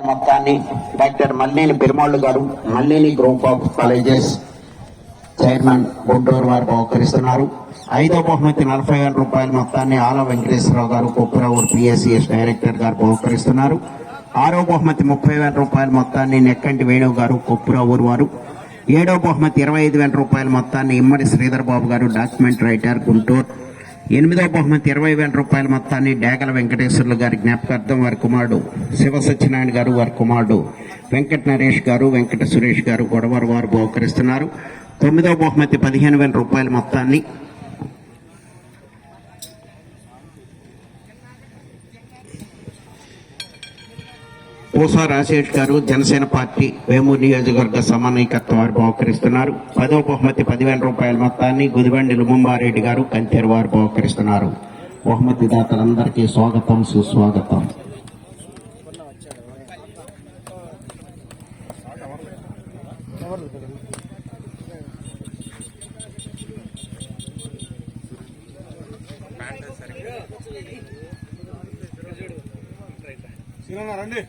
మొత్తాన్ని డాక్టర్ మల్లేని పెరుమాళ్ళు గారు Malineni group of colleges chairman Guntur వారు బహుకరిస్తున్నారు. 5వ బహుమతి 40,000 రూపాయల మొత్తాన్ని ఆల వెంకటేశ్వరరావు గారు కొప్పురావూరు పిఎస్సిఎస్ డైరెక్టర్ గారు బహుకరిస్తున్నారు. 6వ బహుమతి 30,000 రూపాయల మొత్తాన్ని నెక్కంటి వేణువు గారు కొప్పురావూరు వారు. 7వ బహుమతి 25,000 రూపాయల మొత్తాన్ని ఇమ్మడి శ్రీధర్ బాబు గారు డాక్యుమెంట్ రైటర్ గుంటూరు. 8వ బహుమతి 20,000 రూపాయల మొత్తాన్ని డేగల వెంకటేశ్వర్లు గారి జ్ఞాపకార్థం వారి కుమారుడు శివ సత్యనారాయణ గారు వారి కుమారుడు వెంకట నరేష్ గారు వెంకట సురేష్ గారు గొడవరు వారు బహుకరిస్తున్నారు. 9వ బహుమతి 15,000 రూపాయల మొత్తాన్ని పూసా రాజేష్ గారు జనసేన పార్టీ వేమూరు నియోజకవర్గ సమన్వయకర్త వారు బహుకరిస్తున్నారు. 10వ బహుమతి 10,000 రూపాయల మొత్తాన్ని గుదిబండి లుమంబారెడ్డి గారు కంచేరు వారు బహుకరిస్తున్నారు. బహుమతి దాతలందరికీ స్వాగతం సుస్వాగతం. రండి.